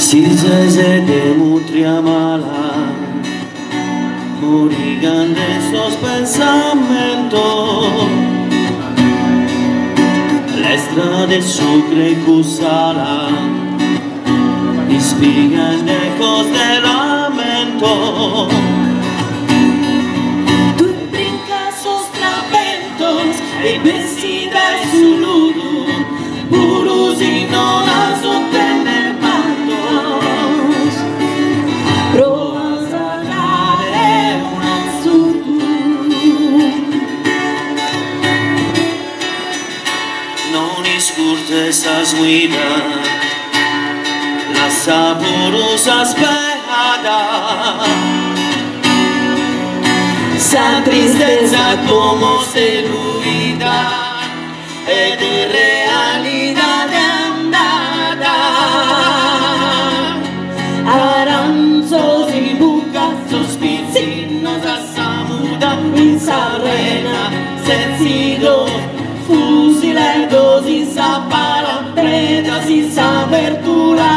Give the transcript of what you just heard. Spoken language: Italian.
Si se de mutria mala, morigan de esos pensamientos. La strada sucre y cusala, espigan ecos de lamento. Tú brincas sus trapentos y vestidas su ludo, puros y no las obtener pantos. Provas a dare un assurdo. Non iscurte esas guidas, la saborosa espejada, Esa tristeza como celuida es de realidad de andada. Aranzos y bucazos vecinos a Samuda, in Sarrena, sencillo, fusileros y sa palampredas y sa apertura.